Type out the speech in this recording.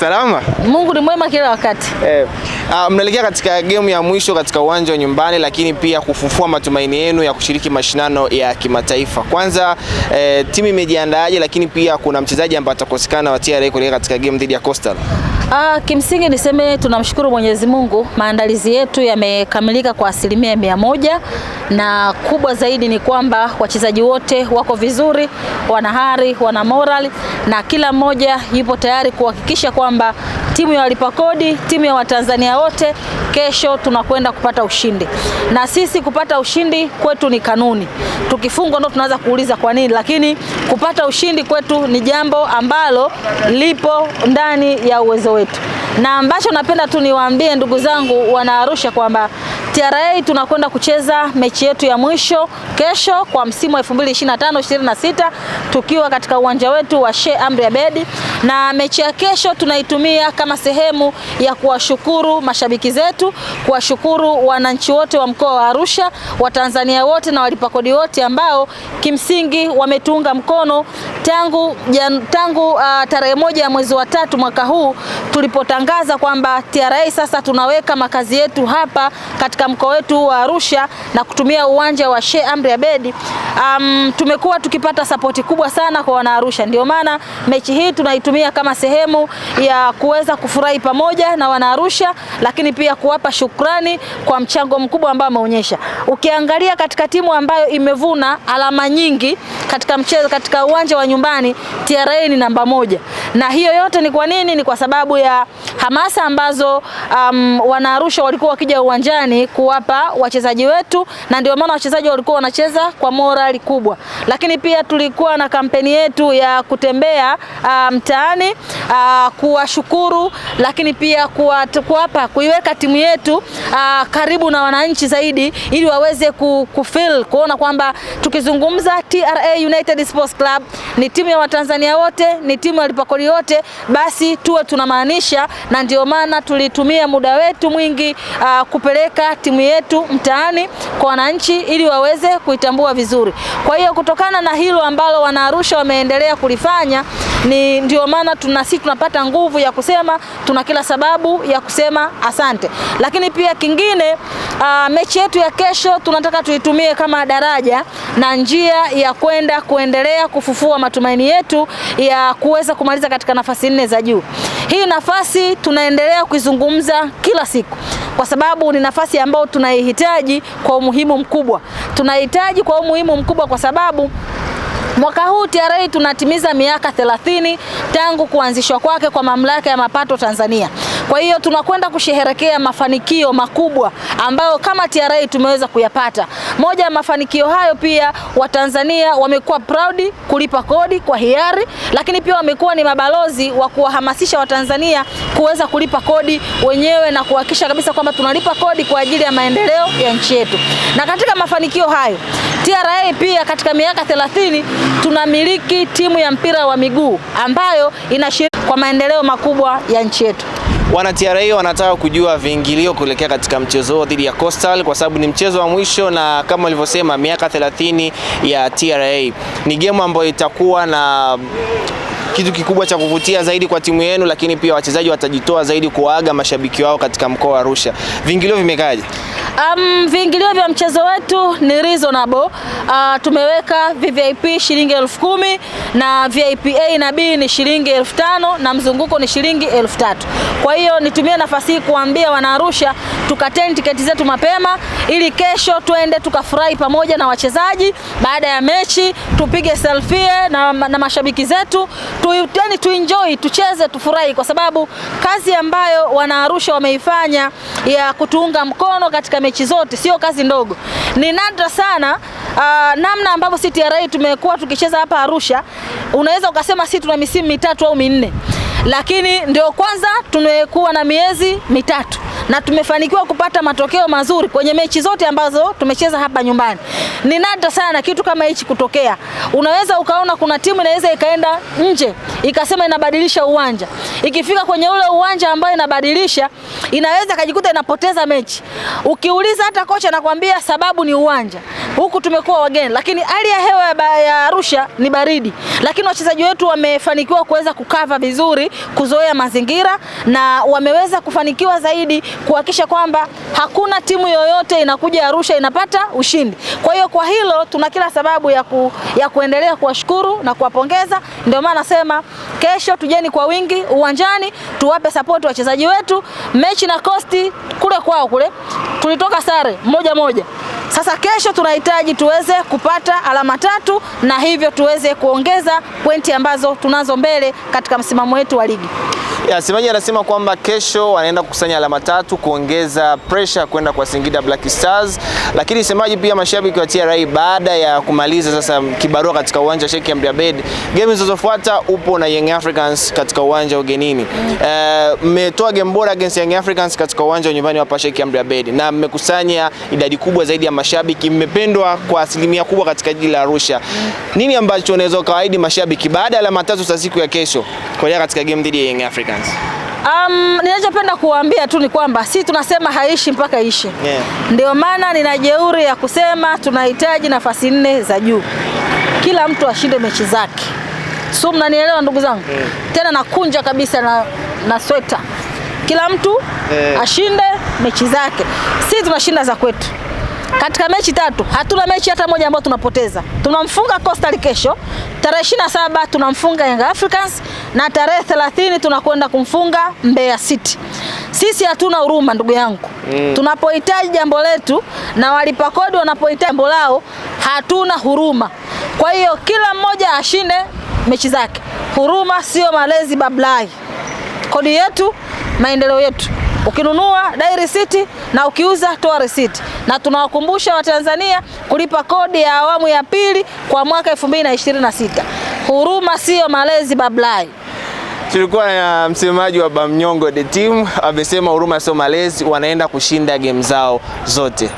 Salama? Mungu ni mwema kila wakati. Mnaelekea katika game ya mwisho katika uwanja wa nyumbani, lakini pia kufufua matumaini yenu ya kushiriki mashindano ya kimataifa. Kwanza timu imejiandaaje, lakini pia kuna mchezaji ambaye atakosekana wa TRA kuelekea katika game dhidi ya Coastal? Kimsingi niseme tunamshukuru Mwenyezi Mungu, maandalizi yetu yamekamilika kwa 100%, na kubwa zaidi ni kwamba wachezaji wote wako vizuri, wana hari, wana moral, na kila mmoja yupo tayari kuhakikisha kwamba timu ya walipa kodi, timu ya Watanzania wote kesho tunakwenda kupata ushindi. Na sisi kupata ushindi kwetu ni kanuni. Tukifungwa ndo tunaanza kuuliza kwa nini, lakini kupata ushindi kwetu ni jambo ambalo lipo ndani ya uwezo wetu. Na ambacho napenda tu niwaambie ndugu zangu wana Arusha kwamba TRA tunakwenda kucheza mechi yetu ya mwisho kesho kwa msimu wa 2025-26 tukiwa katika uwanja wetu wa Sheikh Amri Abeid, na mechi ya kesho tunaitumia kama sehemu ya kuwashukuru mashabiki zetu, kuwashukuru wananchi wote wa mkoa wa Arusha, Watanzania wote na walipa kodi wote ambao kimsingi wametuunga mkono tangu tarehe 1 ya mwezi wa 3 mwaka huu tulipotangaza kwamba TRA sasa tunaweka makazi yetu hapa katika mkoa wetu wa Arusha na kutumia uwanja wa Sheikh Amri Abeid. Tumekuwa tukipata sapoti kubwa sana kwa wana Arusha. Ndio maana mechi hii tunaitumia kama sehemu ya kuweza kufurahi pamoja na wana Arusha, lakini pia kuwapa shukrani kwa mchango mkubwa ambao wameonyesha. Ukiangalia katika timu ambayo imevuna alama nyingi katika mchezo katika uwanja wa nyumbani, TRA ni namba 1. Na hiyo yote ni kwa nini? Ni kwa sababu ya hamasa ambazo wana Arusha walikuwa wakija uwanjani kuwapa wachezaji wetu, na ndio maana wachezaji walikuwa wanacheza kwa morali kubwa. Lakini pia tulikuwa na kampeni yetu ya kutembea mtaani kuwashukuru, lakini pia kuiweka timu yetu karibu na wananchi zaidi, ili waweze kuona kwamba tukizungumza TRA United Sports Club ni timu ya Watanzania wote, ni timu ya walipa kodi wote, basi tuwe tunamaanisha. Na ndio maana tulitumia muda wetu mwingi kupeleka timu yetu mtaani kwa wananchi ili waweze kuitambua vizuri. Kwa hiyo kutokana na hilo ambalo wana Arusha wameendelea kulifanya, ndio maana sisi tunapata nguvu ya kusema tuna kila sababu ya kusema asante. Lakini pia kingine, mechi yetu ya kesho tunataka tuitumie kama daraja na njia ya kuendelea kufufua matumaini yetu ya kuweza kumaliza katika nafasi 4 za juu. Hii nafasi tunaendelea kuizungumza kila siku, kwa sababu ni nafasi ambayo tunaihitaji kwa umuhimu mkubwa. Tunahitaji kwa umuhimu mkubwa kwa sababu mwaka huu TRA tunatimiza miaka 30 tangu kuanzishwa kwake kwa Mamlaka ya Mapato Tanzania. Kwa hiyo tunakwenda kusherehekea mafanikio makubwa ambayo kama TRA tumeweza kuyapata. Moja ya mafanikio hayo pia, Watanzania wamekuwa proud kulipa kodi kwa hiari, lakini pia wamekuwa ni mabalozi wa kuwahamasisha Watanzania kuweza kulipa kodi wenyewe na kuhakikisha kabisa kwamba tunalipa kodi kwa ajili ya maendeleo ya nchi yetu. Na katika mafanikio hayo, TRA pia katika miaka 30 tunamiliki timu ya mpira wa miguu ambayo inashiriki kwa maendeleo makubwa ya nchi yetu. Wana TRA wanataka kujua viingilio kuelekea katika mchezo dhidi ya Coastal, kwa sababu ni mchezo wa mwisho, na kama walivyosema miaka 30 ya TRA. Ni game ambayo itakuwa na kitu kikubwa cha kuvutia zaidi kwa timu yenu, lakini pia wachezaji watajitoa zaidi kuwaaga mashabiki wao katika mkoa wa Arusha. Viingilio vimekaje? Viingilio vya mchezo wetu ni reasonable. Tumeweka VIP shilingi 10,000 na VIP A na B ni shilingi 5,000 na mzunguko ni shilingi 3,000. Kwa hiyo nitumie nafasi hii kuambia wana Arusha tukateni tiketi zetu mapema, ili kesho tuende tukafurahi pamoja na wachezaji. Baada ya mechi tupige selfie na mashabiki zetu, tuenjoy, tucheze, tufurahi, kwa sababu kazi ambayo wana Arusha wameifanya ya kutuunga mkono katika mechi zote sio kazi ndogo. Ni nadra sana namna ambavyo sisi TRA tumekuwa tukicheza hapa Arusha. Unaweza ukasema sisi tuna misimu 3 au 4, lakini ndio kwanza tumekuwa na miezi 3. na tumefanikiwa kupata matokeo mazuri kwenye mechi zote ambazo tumecheza hapa nyumbani. Ni nadra sana kitu kama hichi kutokea. Unaweza ukaona kuna timu inaweza ikaenda nje ikasema inabadilisha uwanja, ikifika kwenye ule uwanja ambao inabadilisha inaweza kujikuta inapoteza mechi. Ukiuliza hata kocha anakuambia sababu ni uwanja. Huku tumekuwa wageni, lakini hali ya hewa ya Arusha ni baridi, lakini wachezaji wetu wamefanikiwa kuweza kukava vizuri, kuzoea mazingira, na wameweza kufanikiwa zaidi kuhakikisha kwamba hakuna timu yoyote inakuja Arusha inapata ushindi. Kwa hiyo kwa hilo tuna kila sababu ya kuendelea kuwashukuru na kuwapongeza. Ndio maana nasema kesho tujeni kwa wingi uwanjani, tuwape support wachezaji wetu. Mechi na Coast kule kwao kule tulitoka sare 1-1. Sasa kesho tunahitaji tuweze kupata alama 3 na hivyo tuweze kuongeza pointi ambazo tunazo mbele katika msimamo wetu wa ligi. Semaji anasema kwamba kesho wanaenda kukusanya alama 3 kuongeza pressure kwenda kwa Singida Black Stars, lakini semaji pia mashabiki wa TRA baada ya kumaliza sasa kibarua katika uwanja wa Sheikh Amri Abeid, game zilizofuata upo na Young Africans katika uwanja ugenini. Mmetoa game bora against Young Africans katika uwanja wa nyumbani hapa Sheikh Amri Abeid na mmekusanya idadi kubwa zaidi ya mashabiki, mmependwa kwa asilimia kubwa katika jiji la Arusha. Nini ambacho unaweza kawaidi mashabiki baada ya alama 3 za siku ya kesho kwa katika game dhidi ya Young Africans? Ninachopenda kuambia tu ni kwamba si tunasema haishi mpaka ishe. Ndio maana nina jeuri ya kusema tunahitaji nafasi 4 za juu. Kila mtu ashinde mechi zake. Sio, mnanielewa ndugu zangu? Tena nakunja kabisa na sweta. Kila mtu ashinde mechi zake. Si tunashinda za kwetu. Katika mechi 3 hatuna mechi hata moja ambayo tunapoteza. Tunamfunga Coastal kesho, tarehe 27 tunamfunga Young Africans na tarehe 30 tunakwenda kumfunga Mbeya City. Sisi hatuna huruma ndugu yangu. Tunapohitaji jambo letu na walipa kodi wanapohitaji jambo lao, hatuna huruma. Kwa hiyo kila mmoja ashinde mechi zake. Huruma sio malezi bablai. Kodi yetu, maendeleo yetu. Ukinunua dai receipt na ukiuza toa receipt. Na tunawakumbusha Watanzania kulipa kodi ya awamu ya pili kwa mwaka 2026. Huruma sio malezi bablai. Tulikuwa na msemaji wa Bamnyongo the team amesema huruma sio malezi, wanaenda kushinda game zao zote.